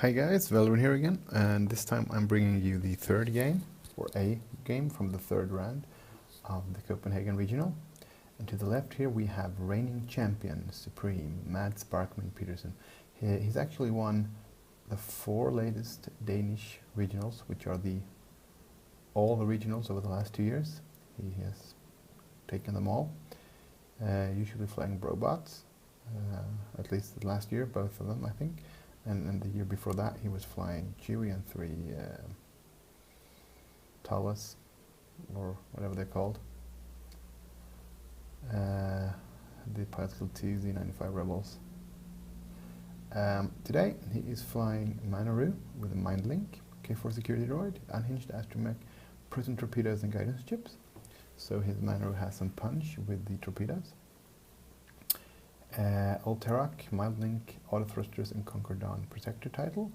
Hi guys, Velvin here again, and this time I'm bringing you the third game, or a game from the third round of the Copenhagen Regional. And to the left here we have reigning champion, Supreme, Mads Sparkman Petersen. He's actually won the 4 latest Danish regionals, which are all the regionals over the last 2 years. He has taken them all, usually flying robots, at least the last year, both of them I think. And the year before that, he was flying Chewie and 3 Talas, or whatever they're called. The Casualties, Z95 Rebels. Today, he is flying Manaru with a Mindlink, K4 security droid, unhinged astromech, Proton torpedoes and guidance chips. So his Manaru has some punch with the torpedoes. Alterak, Mindlink, Auto Thrusters and Conquer Dawn Protector title,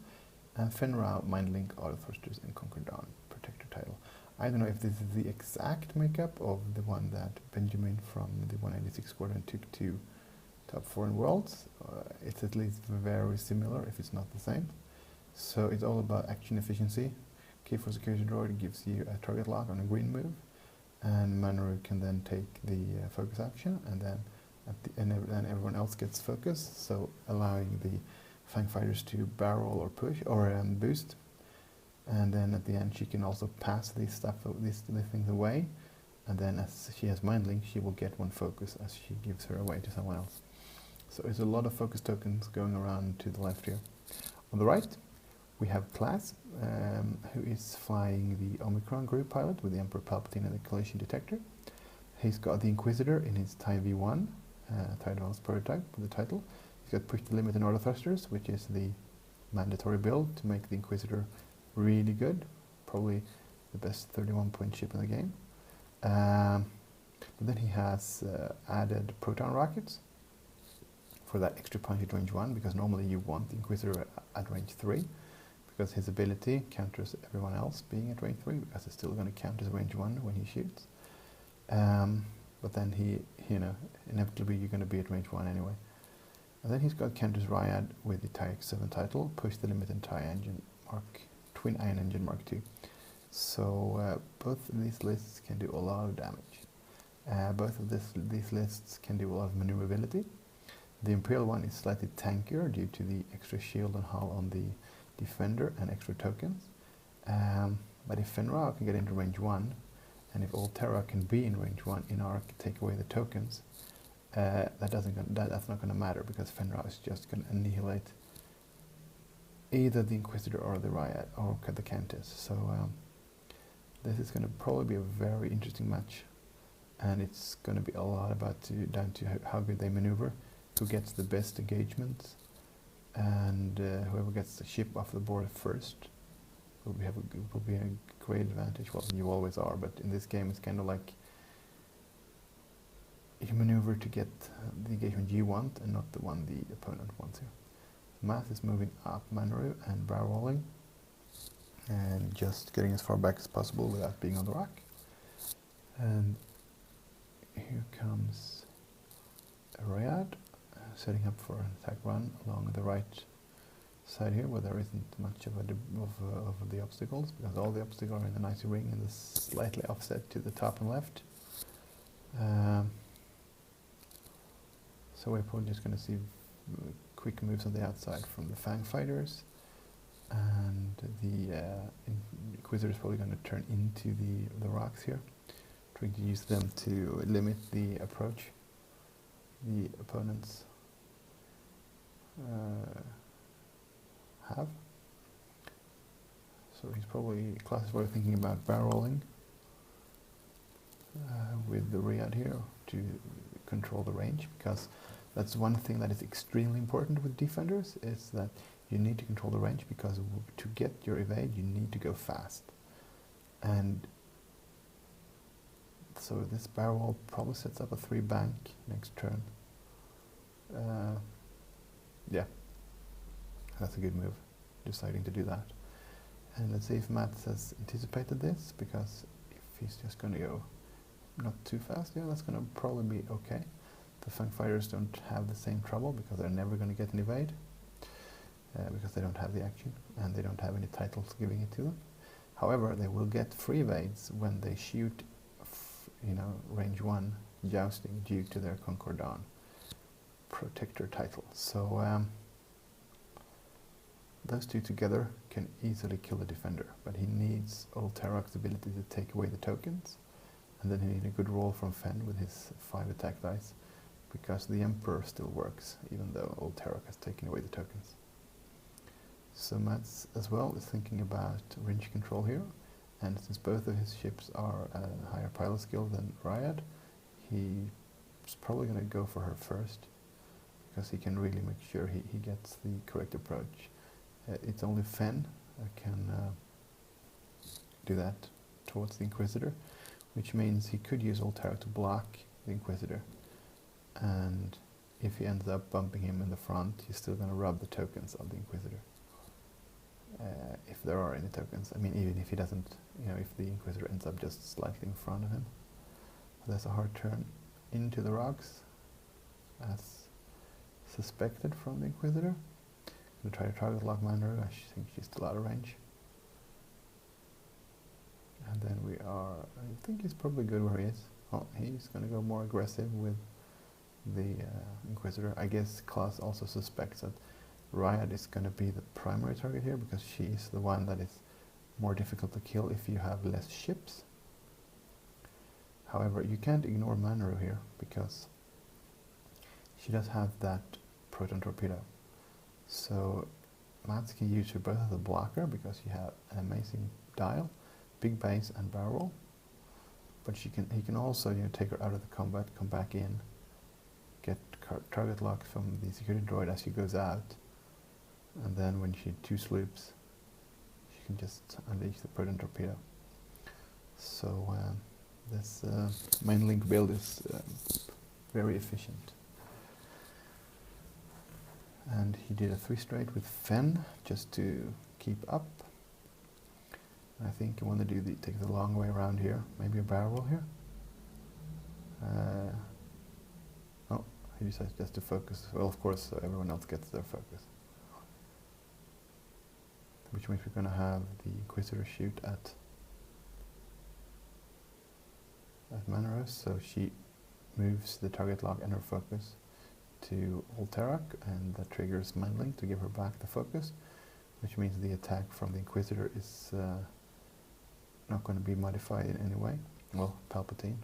and Fenrau, Mindlink, Auto Thrusters and Conquer Dawn Protector title. I don't know if this is the exact makeup of the one that Benjamin from the 186 Squadron took to top 4 in Worlds. It's at least very similar, if it's not the same. So it's all about action efficiency. K4 Security Droid gives you a target lock on a green move, and Manaru can then take the focus action, and then and everyone else gets focus, so allowing the fang fighters to barrel or push or boost. And then at the end she can also pass these things away, and then as she has Mindlink, she will get 1 focus as she gives her away to someone else. So it's a lot of focus tokens going around to the left here. On the right we have Class, who is flying the Omicron group pilot with the Emperor Palpatine and the collision detector. He's got the Inquisitor in his TIE V1 TIE Advanced prototype with the title. He's got Push the Limit and Auto Thrusters, which is the mandatory build to make the Inquisitor really good. Probably the best 31-point ship in the game. But then he has added proton rockets for that extra punch at range 1, because normally you want the Inquisitor at range 3, because his ability counters everyone else being at range 3, because it's still going to count as range 1 when he shoots. But then inevitably you're going to be at range 1 anyway. And then he's got Cantus Ryad with the TIE X7 title, Push the Limit and TIE Engine Twin Ion Engine Mark II. So both of these lists can do a lot of damage. Both of these lists can do a lot of maneuverability. The Imperial one is slightly tankier due to the extra shield and hull on the Defender and extra tokens. But if Fenrau can get into range 1, and if Alterak can be in range 1 in Arc, take away the tokens, that's not going to matter, because Fenrau is just going to annihilate either the Inquisitor or the Ryad or the Cantus. So this is going to probably be a very interesting match, and it's going to be a lot down to how good they maneuver, who gets the best engagements, and whoever gets the ship off the board first will be a great advantage. Well, you always are, but in this game it's kind of like you maneuver to get the engagement you want and not the one the opponent wants you. Math is moving up Manaru and barrel rolling, and just getting as far back as possible without being on the rack. And here comes Ryad, setting up for an attack run along the right side here, where there isn't much of the obstacles, because all the obstacles are in the 90 ring and is slightly offset to the top and left. So we're probably just going to see quick moves on the outside from the Fang fighters, and the Inquisitor is probably going to turn into the rocks here, trying to use them to limit the approach the opponents have. So he's probably classically thinking about barrel rolling with the Ryad here to control the range, because that's one thing that is extremely important with defenders, is that you need to control the range, because to get your evade you need to go fast. And so this barrel roll probably sets up a 3 bank next turn. Yeah, that's a good move, deciding to do that. And let's see if Mats has anticipated this, because if he's just going to go not too fast, yeah, that's going to probably be okay. The Fang fighters don't have the same trouble, because they're never going to get an evade. because they don't have the action and they don't have any titles giving it to them. However, they will get free evades when they shoot, range 1 jousting due to their Concordan protector title. So those two together can easily kill the defender, but he needs Old Tarok's ability to take away the tokens, and then he needs a good roll from Fen with his 5 attack dice, because the Emperor still works, even though Old Tarok has taken away the tokens. So Mats as well is thinking about range control here, and since both of his ships are a higher pilot skill than Ryad, he's probably going to go for her first, because he can really make sure he gets the correct approach. It's only Fen that can do that towards the Inquisitor, which means he could use Old Tarok to block the Inquisitor, and if he ends up bumping him in the front, he's still going to rub the tokens of the Inquisitor. If there are any tokens. I mean, even if he doesn't, if the Inquisitor ends up just slightly in front of him. That's a hard turn into the rocks, as suspected from the Inquisitor. Gonna try to target lock Mandaru. I think she's still out of range. And then I think he's probably good where he is. Oh, he's gonna go more aggressive with the Inquisitor. I guess Klaus also suspects that Ryad is going to be the primary target here, because she is the one that is more difficult to kill if you have less ships. However, you can't ignore Manaru here, because she does have that proton torpedo. So Mats can use her both as a blocker, because you have an amazing dial, big base and barrel roll. But he can also take her out of the combat, come back in, get target lock from the security droid as she goes out. And then when she 2 sloops, she can just unleash the proton torpedo. So this main link build is very efficient. And he did a 3 straight with Fen just to keep up. I think I want to take the long way around here, maybe a barrel roll here. Oh, he decides just to focus. Well, of course, so everyone else gets their focus. Which means we're going to have the Inquisitor shoot at Manaros, so she moves the target lock and her focus to Old Tarok, and that triggers Mindlink to give her back the focus, which means the attack from the Inquisitor is not going to be modified in any way. Well, Palpatine.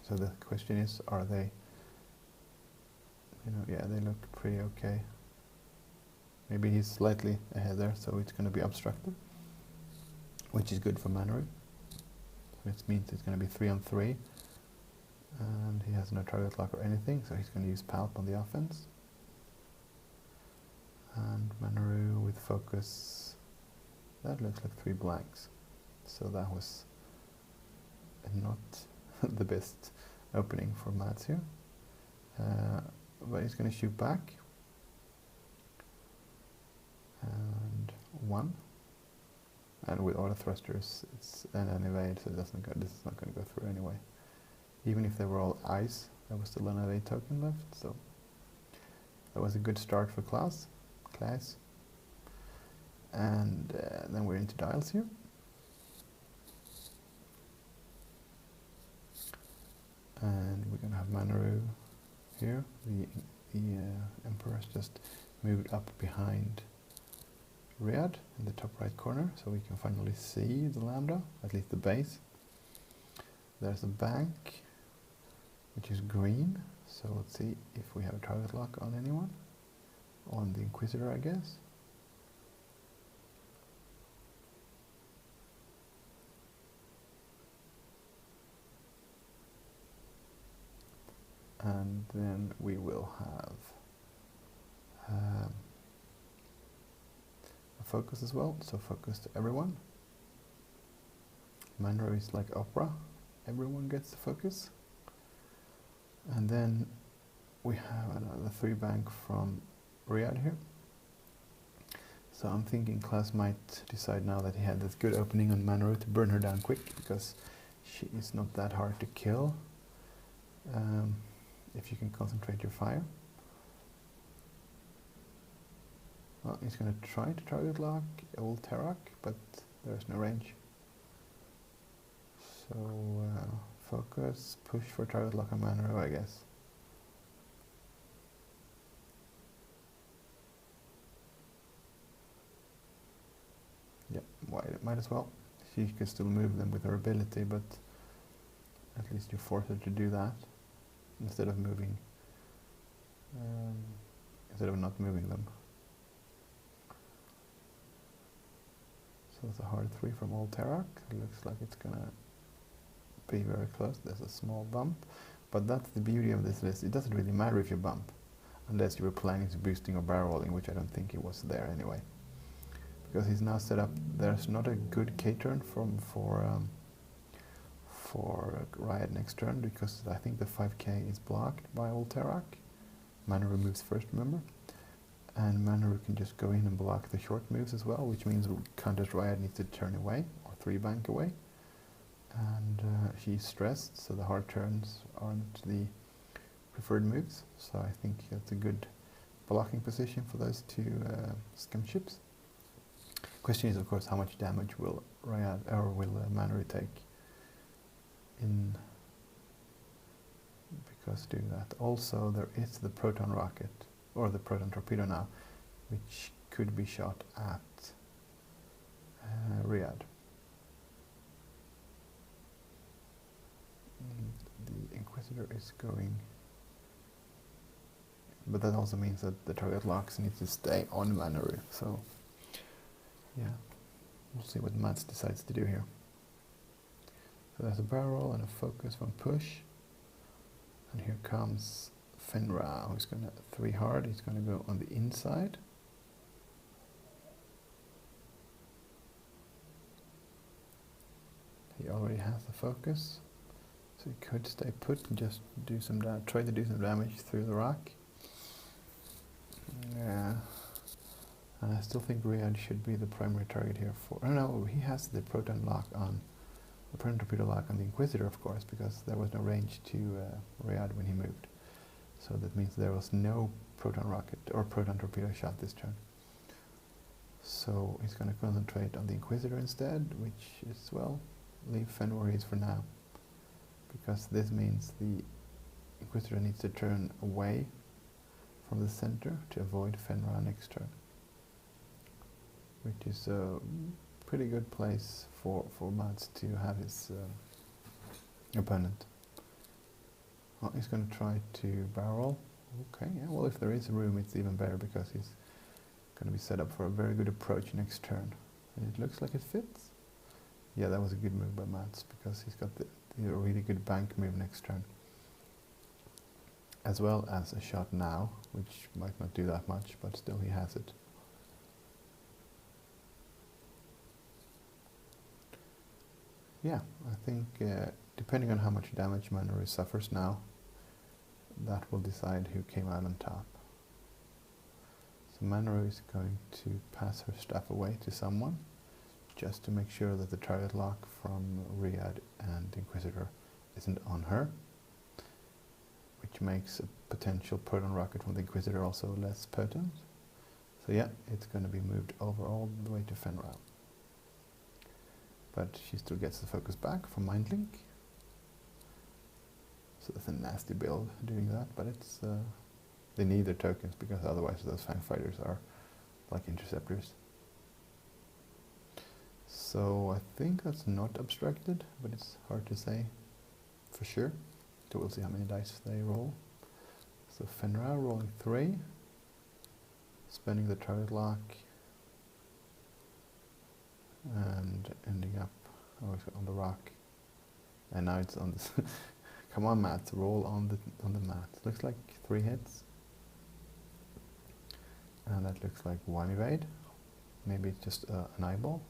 So the question is, are they, yeah, they look pretty okay. Maybe he's slightly ahead there, so it's going to be obstructed, which is good for Manaru. Which means it's going to be 3-on-3, and he has no target lock or anything, so he's going to use Palp on the offense. And Manaru with focus, that looks like 3 blanks. So that was not the best opening for Mats here. But he's going to shoot back. And 1, and with auto thrusters it's an evade, so this is not going to go through anyway. Even if they were all ice, there was still an evade token left, so that was a good start for Klaus. And then we're into dials here. And we're going to have Manaru here. The Emperor has just moved up behind Ryad in the top right corner, so we can finally see the Lambda, at least the base. There's a bank, which is green, so let's see if we have a target lock on anyone. On the Inquisitor, I guess. And then we will have focus as well, so focus to everyone. Mandaru is like opera, everyone gets the focus. And then we have another 3 bank from Ryad here. So I'm thinking Klaus might decide now that he had this good opening on Mandaru to burn her down quick, because she is not that hard to kill if you can concentrate your fire. Well, he's going to try to target lock old Terrak, but there's no range. So focus, push for target lock on Manor, I guess. Yeah, might as well. She can still move them with her ability, but at least you force her to do that instead of moving, instead of not moving them. So it's a hard 3 from Old Terrak. It looks like it's gonna be very close. There's a small bump, but that's the beauty of this list. It doesn't really matter if you bump, unless you were planning to boosting or barrel rolling, which I don't think it was there anyway. Because he's now set up, there's not a good K-turn for Riot next turn, because I think the 5k is blocked by Old Terrak. Manaru moves first, remember? And Manaru can just go in and block the short moves as well, which means Countess Riot needs to turn away, or 3-bank away. And she's stressed, so the hard turns aren't the preferred moves. So I think that's a good blocking position for those two skirmishes. Question is, of course, how much damage will Manaru take in because doing that. Also, there is the proton rocket or the proton torpedo now, which could be shot at Riyadh. The Inquisitor is going, but that also means that the target locks need to stay on Manaru. So yeah, we'll see what Mats decides to do here. So there's a barrel and a focus from push. And here comes Fenra, who's going to 3 hard. He's going to go on the inside. He already has the focus. So he could stay put and just do some try to do some damage through the rock. Yeah. And I still think Riyadh should be the primary target here for... Oh no, he has the proton lock on... The proton torpedo lock on the Inquisitor, of course, because there was no range to Riyadh when he moved. So that means there was no proton rocket or proton torpedo shot this turn. So he's going to concentrate on the Inquisitor instead, which is, well, leave Fen where he is for now. Because this means the Inquisitor needs to turn away from the center to avoid Fenra next turn. Which is a pretty good place for Mats to have his opponent. Well, he's going to try to barrel. Okay, yeah, well, if there is room, it's even better because he's going to be set up for a very good approach next turn. And it looks like it fits. Yeah, that was a good move by Mats because he's got the really good bank move next turn. As well as a shot now, which might not do that much, but still he has it. Yeah, I think depending on how much damage Manaru suffers now, that will decide who came out on top. So Manaru is going to pass her staff away to someone, just to make sure that the target lock from Riyadh and Inquisitor isn't on her, which makes a potential proton rocket from the Inquisitor also less potent. So yeah, it's going to be moved over all the way to Fenra. But she still gets the focus back from Mindlink. So that's a nasty build doing that, but it's they need their tokens because otherwise those Fang Fighters are like interceptors. So I think that's not obstructed, but it's hard to say for sure. So we'll see how many dice they roll. So Fenra rolling 3, spending the target lock, and ending up on the rock. And now it's on this. Come on, Matt, roll on the mat. Looks like 3 hits. And that looks like 1 evade. Maybe it's just an eyeball.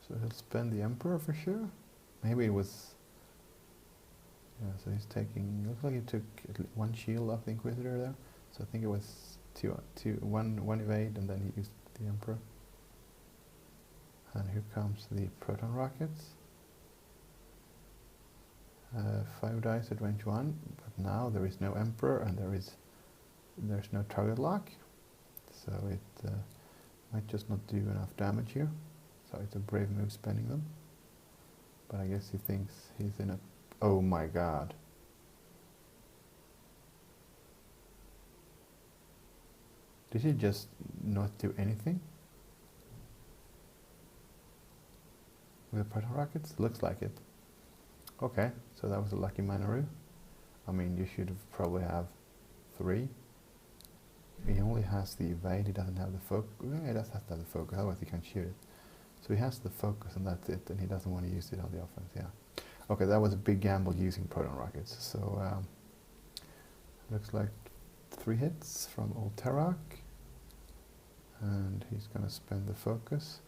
So he'll spend the Emperor for sure. Maybe it was... Yeah, so he's taking... Looks like he took 1 shield off the Inquisitor there. So I think it was one evade and then he used the Emperor. And here comes the proton rockets. 5 dice at range 1, but now there is no Emperor and there's no target lock, so it might just not do enough damage here. So it's a brave move spending them. But I guess he thinks he's in a... Oh my god. Did he just not do anything? With the proton rockets? Looks like it. Okay, so that was a lucky Manaru. I mean, you should have probably have 3. He only has the evade, he doesn't have the focus. Yeah, he does have to have the focus, otherwise he can't shoot it. So he has the focus and that's it, and he doesn't want to use it on the offense, yeah. Okay, that was a big gamble using proton rockets. So, looks like 3 hits from Old Terrak. And he's going to spend the focus.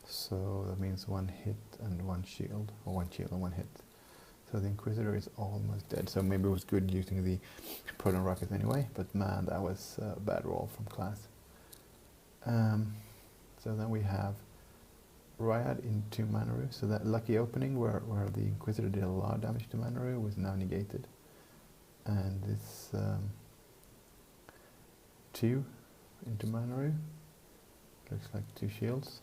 So that means 1 hit and 1 shield, or 1 shield and 1 hit. So the Inquisitor is almost dead. So maybe it was good using the proton rocket anyway, but man, that was a bad roll from class. So then we have Ryad into Manaru. So that lucky opening where the Inquisitor did a lot of damage to Manaru was now negated. And this 2 into Manaru. Looks like 2 shields.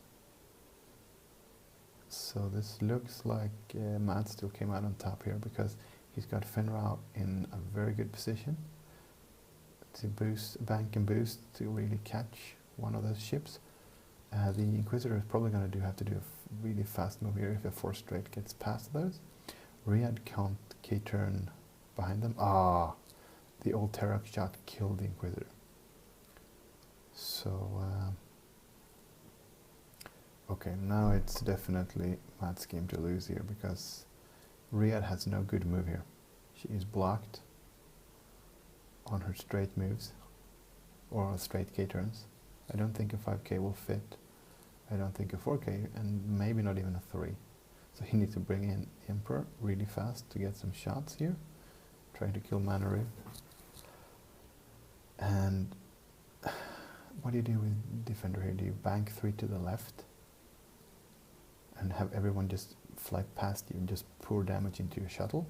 So this looks like Matt still came out on top here because he's got Fenrir in a very good position to boost, bank and boost to really catch one of those ships. The Inquisitor is probably going to have to do a really fast move here if a 4 straight gets past those. Riyadh can't K-turn behind them. Ah, the Old Terrak shot killed the Inquisitor. So, okay, now it's definitely Matt's game to lose here because Riyadh has no good move here. She is blocked on her straight moves or straight K-turns. I don't think a 5K will fit. I don't think a 4K, and maybe not even a 3. So he needs to bring in Emperor really fast to get some shots here, trying to kill Manaru. And what do you do with Defender here? Do you bank 3 to the left and have everyone just fly past you and just pour damage into your shuttle?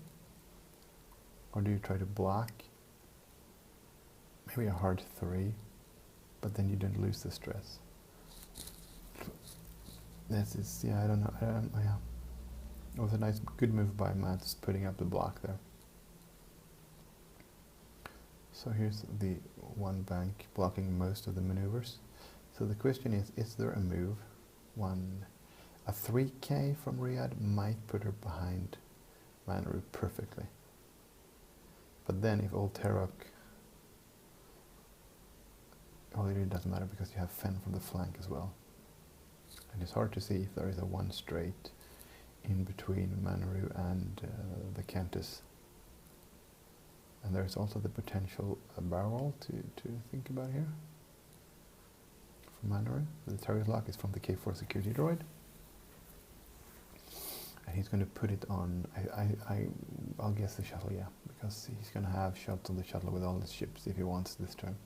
Or do you try to block maybe a hard 3, but then you don't lose the stress? This is, yeah, I don't know. Yeah. It was a nice, good move by Mats putting up the block there. So here's the 1 bank blocking most of the maneuvers. So the question is there a move? A 3K from Riyadh might put her behind Manaru perfectly. But then if Old Terrak, well, it really doesn't matter because you have Fen from the flank as well. And it's hard to see if there is a 1 straight in between Manaru and the Countess. And there's also the potential barrel to think about here for Manaru. The target lock is from the K4 security droid. And he's going to put it on, I'll guess the shuttle, yeah, because he's going to have shots on the shuttle with all his ships if he wants this turn.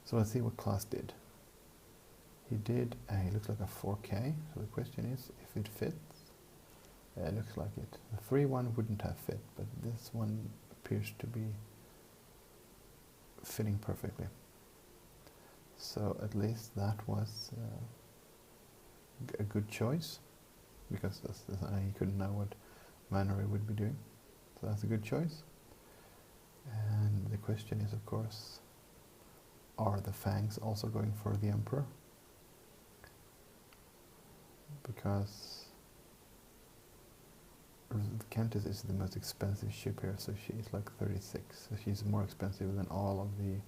So let's see what class did. He did, he looks like a 4K, so the question is if it fits. It looks like it. The 3-1 wouldn't have fit, but this one appears to be fitting perfectly. So at least that was a good choice, because he couldn't know what Manaru would be doing. So that's a good choice. And the question is, of course, are the Fangs also going for the Emperor? Because the Countess is the most expensive ship here, so she's like 36. So she's more expensive than all of the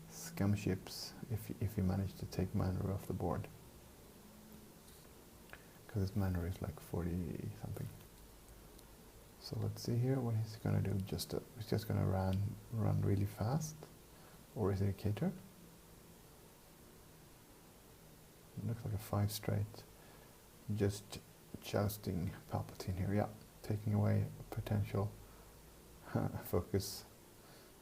scum ships if you manage to take Manaru off the board. Because this Manaru is like 40 something. So let's see here what he's going to do. He's just going to run really fast, or is it a cater? It looks like a 5 straight. Just jousting Palpatine here, yeah, taking away potential focus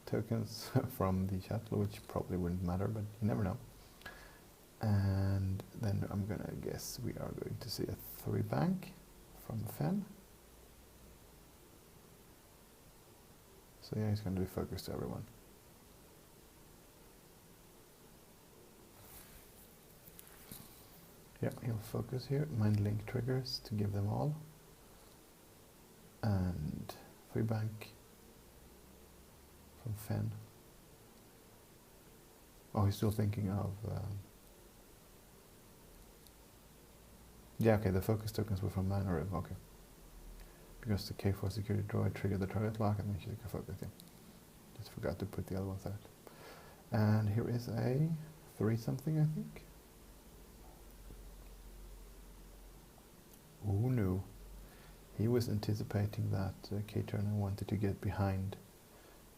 tokens from the shuttle, which probably wouldn't matter, but you never know. And then I'm gonna guess we are going to see a 3 bank from Fen. So yeah, he's going to be focused to everyone. Yeah, he'll focus here. Mind link triggers to give them all. And 3 bank from Fen. Oh, he's still thinking of... yeah, okay, the focus tokens were from Mana Room, okay. Because the K4 security droid triggered the target lock and then she took a focus, yeah. Just forgot to put the other ones out. And here is a 3 something, I think. Oh no. He was anticipating that K-Turner wanted to get behind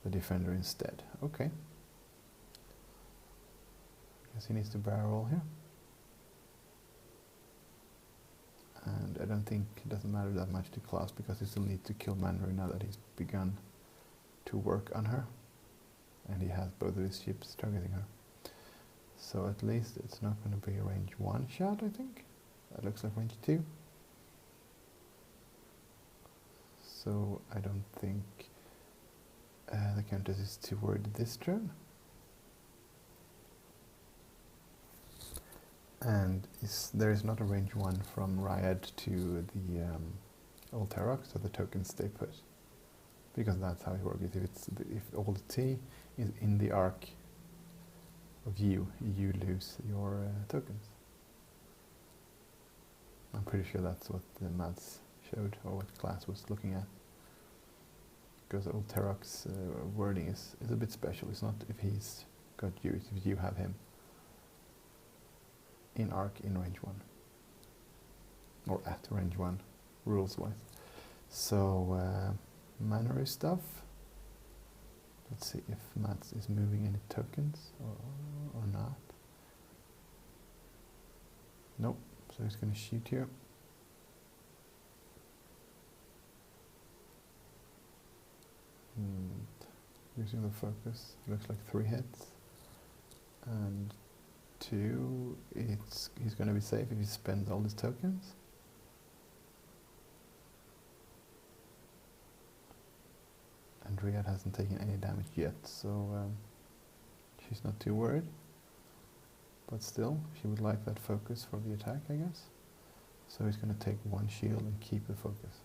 the defender instead. Okay. Guess he needs to barrel roll here. And I don't think it doesn't matter that much to Klaus because he still needs to kill Mandarin now that he's begun to work on her. And he has both of his ships targeting her. So at least it's not going to be a range 1 shot, I think. That looks like range 2. So I don't think the Countess is too worried this turn. And there is not a range 1 from Ryad to the old Tarok, so the tokens stay put. Because that's how it works. If old T is in the arc of you lose your tokens. I'm pretty sure that's what the maths showed, or what class was looking at. Because old Tarok's wording is a bit special. It's not if he's got you, it's if you have him in arc in range 1. Or at range 1, rules wise. So, Manor stuff. Let's see if Mats is moving any tokens or not. Nope, so he's going to shoot here. And using the focus, it looks like 3 hits. And 2, he's going to be safe if he spends all his tokens. And Riyadh hasn't taken any damage yet, so she's not too worried. But still, she would like that focus for the attack, I guess. So he's going to take 1 shield and keep the focus.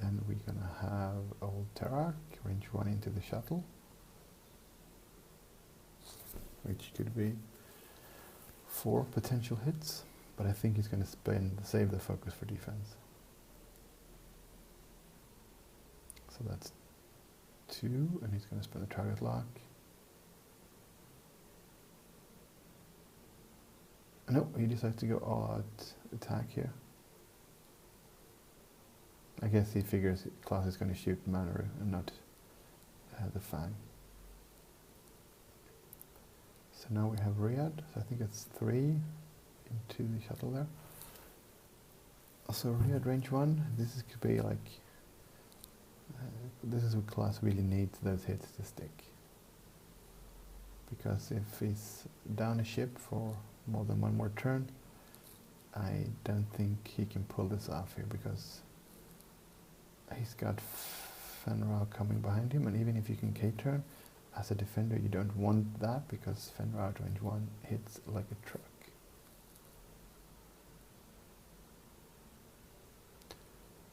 Then we're going to have old Tarak, range 1 into the shuttle. Which could be 4 potential hits. But I think he's going to save the focus for defense. So that's 2, and he's going to spend the target lock. No, he decides to go all out attack here. I guess he figures Klaus is going to shoot Manaru and not the Fang. So now we have Riyadh, so I think it's 3 into the shuttle there. So Riyadh range 1, this could be like, this is what Klaus really needs those hits to stick. Because if he's down a ship for more than 1 more turn, I don't think he can pull this off here because he's got Fenrir coming behind him, and even if you can K-turn, as a defender you don't want that because Fenrir at range 1 hits like a truck.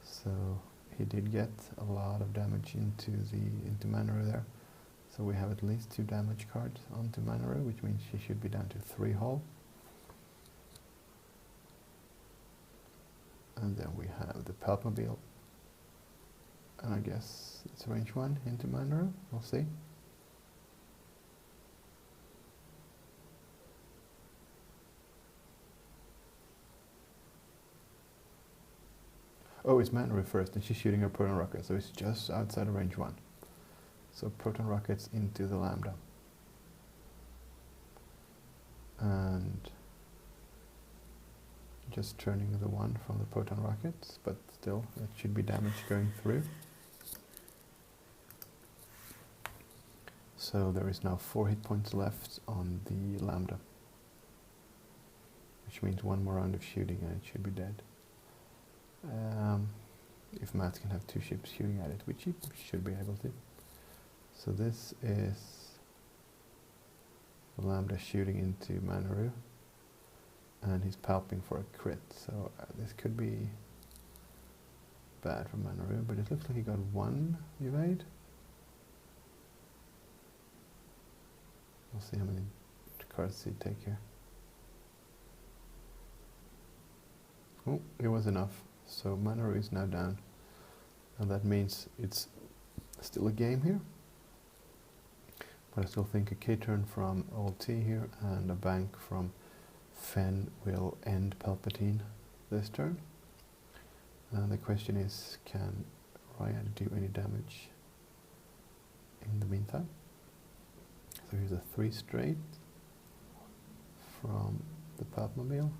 So he did get a lot of damage into Manaru there. So we have at least 2 damage cards onto Manaru, which means she should be down to 3 hull. And then we have the Palpmobile. And I guess it's range 1 into Manaru, we'll see. Oh, it's Manaru first, and she's shooting her proton rocket, so it's just outside of range 1. So proton rockets into the Lambda. And just turning the 1 from the proton rockets, but still, that should be damage going through. So there is now 4 hit points left on the Lambda, which means one more round of shooting and it should be dead. If Matt can have 2 ships shooting at it, which he should be able to. So this is the Lambda shooting into Manaru, and he's palping for a crit, so this could be bad for Manaru, but it looks like he got 1 evade. We'll see how many cards he take here. Oh, it was enough. So Manaru is now down, and that means it's still a game here. But I still think a K-turn from Old T here and a bank from Fen will end Palpatine this turn. And the question is, can Ryad do any damage in the meantime? So here's a 3 straight from the Palpmobile.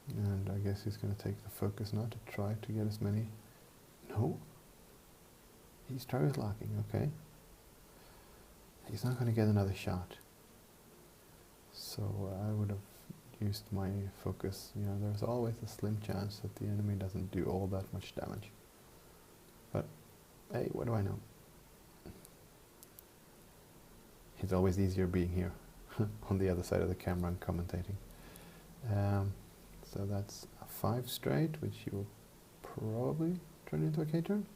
And I guess he's going to take the focus now to try to get as many. No. He's target locking, okay. He's not going to get another shot. So I would have used my focus. You know, there's always a slim chance that the enemy doesn't do all that much damage. But hey, what do I know? It's always easier being here on the other side of the camera and commentating. So that's a 5 straight, which you will probably turn into a K-turn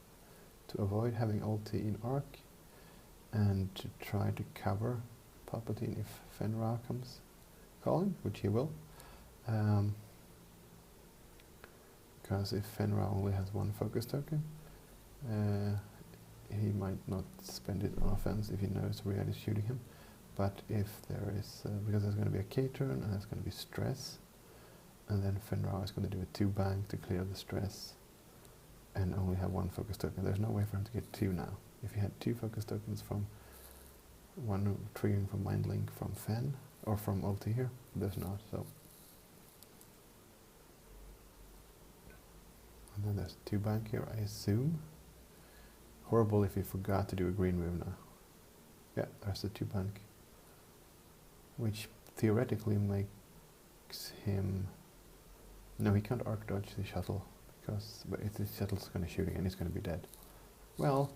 to avoid having Old T in arc and to try to cover Palpatine if Fenrir comes calling, which he will. Because if Fenrir only has 1 focus token, he might not spend it on offense if he knows Riyadh is shooting him. But if there is, because there's going to be a K-turn and there's going to be stress, and then Fenrir is going to do a 2 bank to clear the stress and only have 1 focus token. There's no way for him to get 2 now. If he had 2 focus tokens from one triggering from Mind Link from Fen or from Old T here, there's not. So, and then there's 2 bank here, I assume. Horrible if he forgot to do a green move now. Yeah, there's the 2 bank, which theoretically makes him. No, he can't arc dodge the shuttle, because but if the shuttle's going to shooting and he's going to be dead. Well,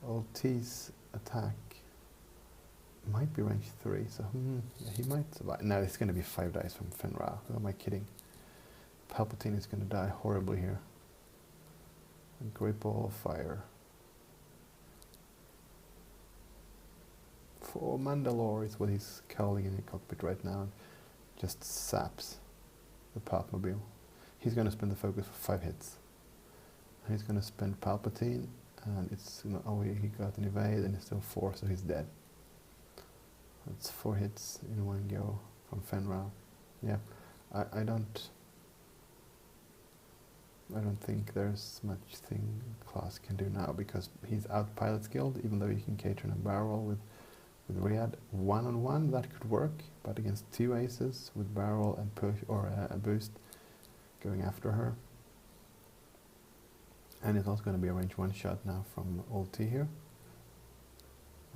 Old T's attack might be range 3, so yeah, he might survive. Now it's going to be 5 dice from Fenrir. Who am I kidding? Palpatine is going to die horribly here. A great ball of fire. For Mandalore is what he's calling in the cockpit right now. Just saps the Palpmobile. He's going to spend the focus for 5 hits. And he's going to spend Palpatine, and it's, you know, oh, he got an evade, and it's still 4, so he's dead. That's 4 hits in one go from Fenrir. Yeah, I don't think there's much thing Klaus can do now, because he's out pilot skilled, even though he can K-turn a barrel with Riyadh. 1-on-1, that could work, but against 2 aces with barrel and push or a boost going after her. And it's also going to be a range 1 shot now from Old T here.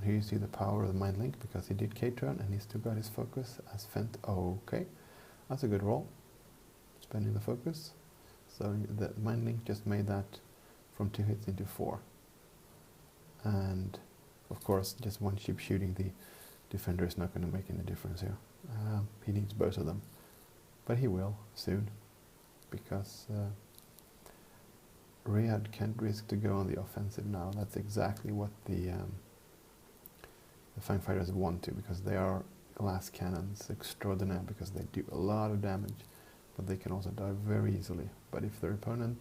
Here you see the power of the Mind Link, because he did K-turn and he still got his focus as Fent. Okay, that's a good roll. Spending the focus. So the Mind Link just made that from 2 hits into 4. And of course, just 1 ship shooting the defender is not going to make any difference here. He needs both of them. But he will soon, because Riyadh can't risk to go on the offensive now. That's exactly what the Fang Fighters want to, because they are glass cannons extraordinaire, because they do a lot of damage, but they can also die very easily. But if their opponent,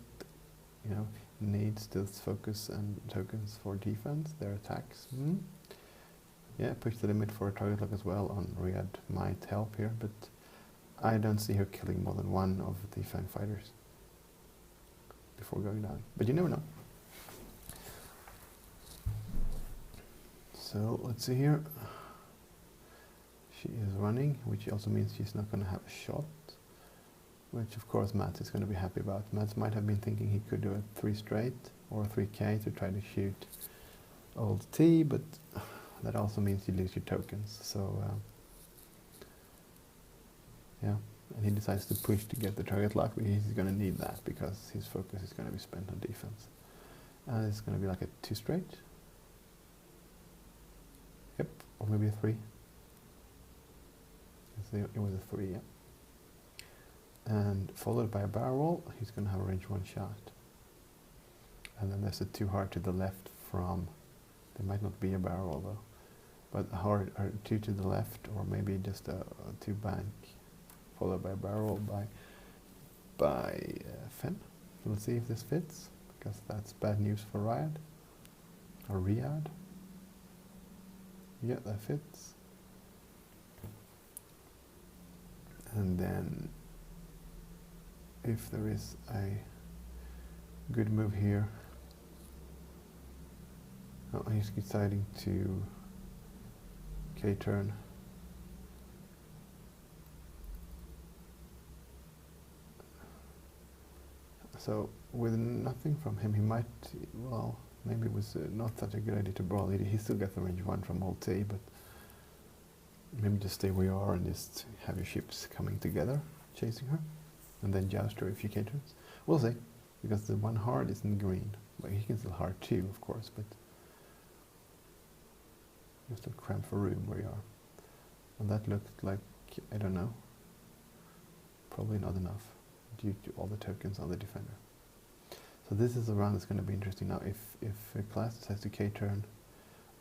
you know, needs this focus and tokens for defense, their attacks, yeah, push the limit for a target lock as well on Riyadh might help here, but I don't see her killing more than 1 of the Fang Fighters before going down. But you never know. So let's see here. She is running, which also means she's not going to have a shot. which of course Mats is going to be happy about. Mats might have been thinking he could do a 3 straight or a 3k to try to shoot old T, but that also means you lose your tokens. So yeah, and he decides to push to get the target lock, but he's going to need that because his focus is going to be spent on defense. And it's going to be like a 2 straight. Yep, or maybe a 3. It was a 3, yeah. And followed by a barrel roll, he's going to have a range 1 shot. And then there's a 2 hard to the left from, there might not be a barrel roll though, but a hard or 2 to the left, or maybe just a 2 bank, followed by a barrel roll by Fenn. We'll see if this fits, because that's bad news for Riyadh. Or Riyadh. Yeah, that fits. And then if there is a good move here, oh, he's deciding to K-turn. So with nothing from him, he might, well, maybe it was not such a good idea to brawl. He still gets the range 1 from old T, but maybe just stay where you are and just have your ships coming together, chasing her, and then joust her if you K-turns. We'll see, because the 1 hard is in green. Well, he can still hard 2, of course, but you still cramp for room where you are. And that looked like, I don't know, probably not enough due to all the tokens on the defender. So this is a round that's going to be interesting now. If Class decides to K-turn,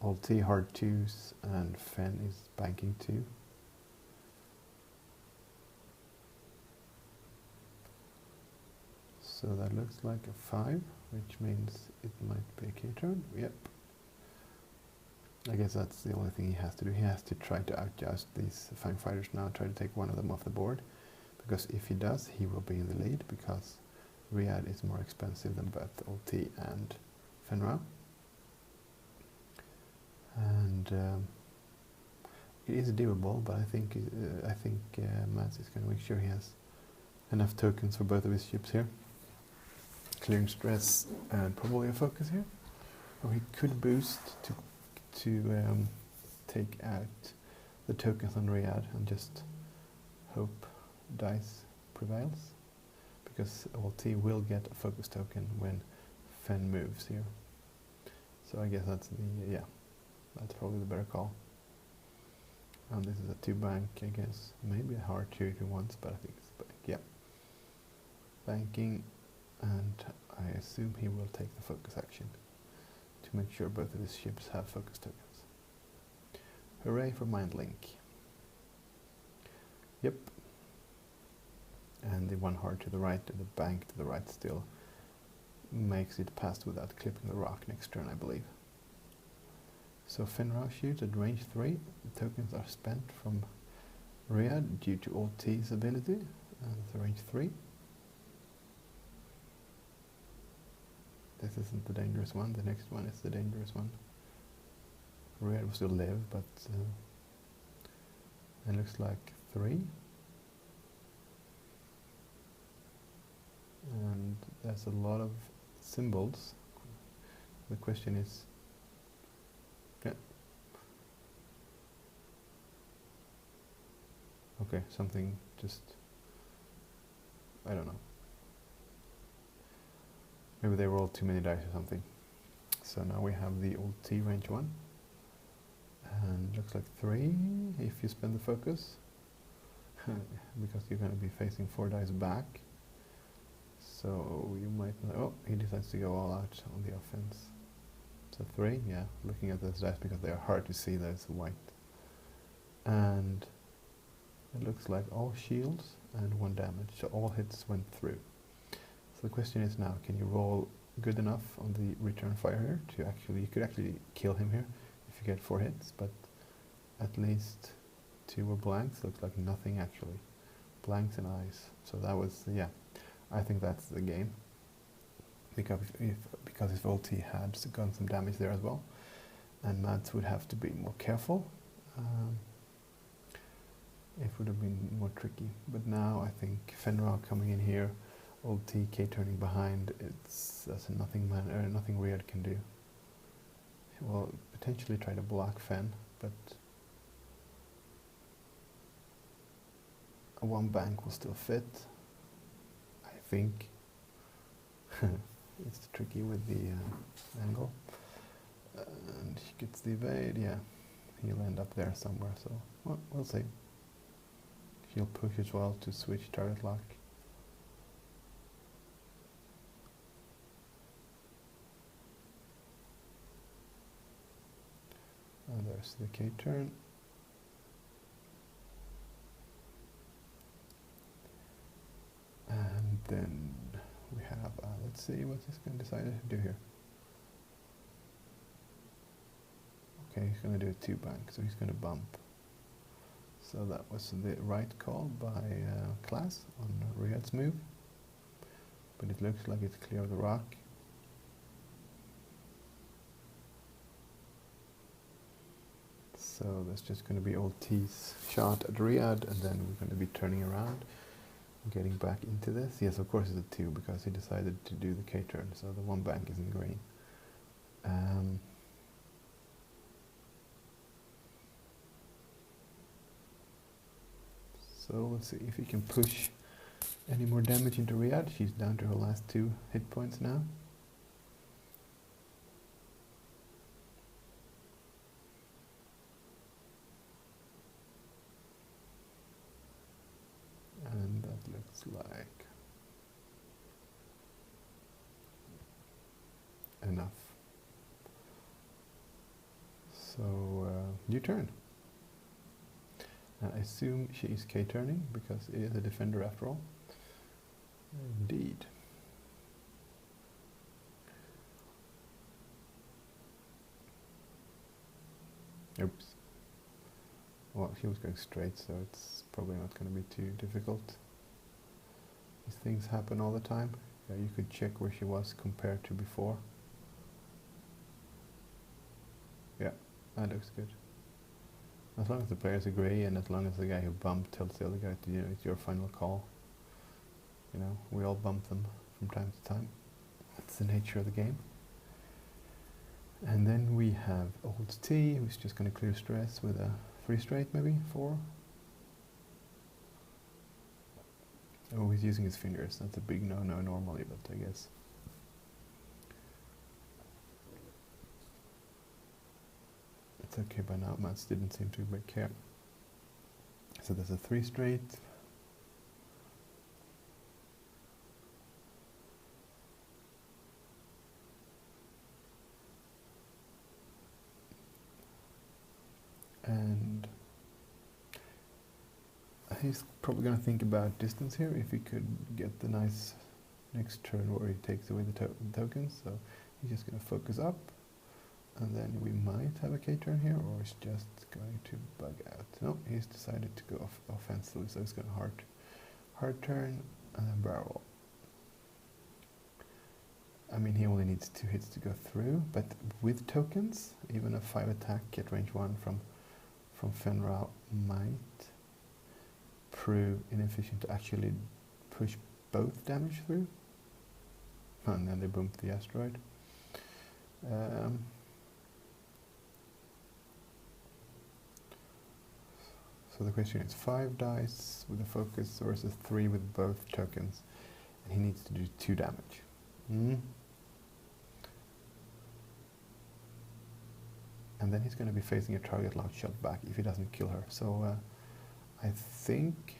old T hard 2s, and Fenn is banking 2. So that looks like a 5, which means it might be a K-turn. Yep. I guess that's the only thing he has to do. He has to try to outjoust these Fang fighters now, try to take one of them off the board. Because if he does, he will be in the lead, because Riyadh is more expensive than both old T and Fenra. And it is doable, but I think Mats is going to make sure he has enough tokens for both of his ships here. Clearing stress and probably a focus here. Or he could boost to take out the tokens on Riyadh and just hope dice prevails, because old T will get a focus token when Fenn moves here. So I guess that's that's probably the better call. And this is a 2 bank, I guess. Maybe a hard 2 if he wants, but I think it's bank. Yeah, banking, and I assume he will take the focus action to make sure both of his ships have focus tokens. Hooray for Mind Link. Yep. And the 1 hard to the right and the bank to the right still makes it past without clipping the rock next turn, I believe. So Fenra shoots at range 3. The tokens are spent from Riyadh due to old T's ability, and it's a range 3. This isn't the dangerous one, the next one is the dangerous one. Riyadh will still live, but it looks like 3. And there's a lot of symbols. The question is, yeah. Okay, something just, I don't know. Maybe they rolled too many dice or something. So now we have the old T range 1. And looks like 3 if you spend the focus. Because you're going to be facing 4 dice back. So you might not, oh, he decides to go all out on the offense. So 3, yeah, looking at those dice because they are hard to see, there's white. And it looks like all shields and 1 damage, so all hits went through. So the question is now, can you roll good enough on the return fire here to actually, you could actually kill him here if you get 4 hits, but at least 2 were blanks, looks like nothing actually. Blanks and eyes, so that was, yeah. I think that's the game, because if old T had gotten some damage there as well, and Mats would have to be more careful. it would have been more tricky. But now I think Fenrir coming in here, old T, K turning behind, that's nothing weird can do. Well, potentially try to block Fen, but a one bank will still fit, I think. It's tricky with the angle. And he gets the evade, yeah. He'll end up there somewhere, so well, we'll see. He'll push as well to switch target lock. And there's the K turn. And then we have, let's see what he's going to decide to do here. Okay, he's going to do a two bank, so he's going to bump. So that was the right call by Class on Riyadh's move. But it looks like it's clear of the rock. So that's just going to be old T's shot at Riyadh, and then we're going to be turning around, getting back into this. Yes, of course it's a 2 because he decided to do the K turn, so the one bank is in green. So let's see if he can push any more damage into Riyadh. She's down to her last 2 hit points now. And that looks like enough. So U-turn. I assume she is K-turning because it is a defender after all. Indeed. Oops. Well, she was going straight, so it's probably not going to be too difficult. These things happen all the time. Yeah, you could check where she was compared to before. Yeah, that looks good. As long as the players agree, and as long as the guy who bumped tells the other guy, you know, it's your final call. You know, we all bump them from time to time. That's the nature of the game. And then we have old T, who's just going to clear stress with a 3 straight, maybe 4. Oh, he's using his fingers. That's a big no-no normally, but I guess. It's okay by now. Mats didn't seem to care. So there's a 3 straight. And he's probably going to think about distance here, if he could get the nice next turn where he takes away the tokens. So he's just going to focus up, and then we might have a K-turn here, or he's just going to bug out. No, he's decided to go offensively, so he's going to hard turn, and then barrel. I mean, he only needs 2 hits to go through, but with tokens, even a 5 attack at range 1 from Fenrir might prove inefficient to actually push both damage through. And then they bumped the asteroid. So the question is 5 dice with a focus versus 3 with both tokens. And he needs to do 2 damage. And then he's going to be facing a target lock shot back if he doesn't kill her. So I think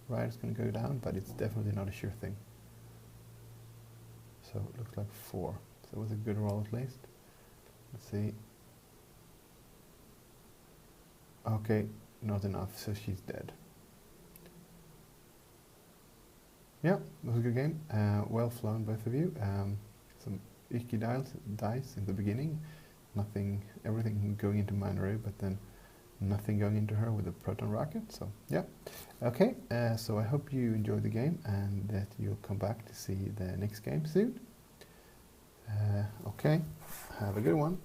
Riot's going to go down, but it's definitely not a sure thing. So it looks like 4. So it was a good roll at least. Let's see. Okay, not enough, so she's dead. Yeah, it was a good game. Well flown, both of you. Some icky dice in the beginning. Everything going into Minoru, but then nothing going into her with a proton rocket. So yeah, okay. So I hope you enjoyed the game and that you'll come back to see the next game soon. Okay, have a good one.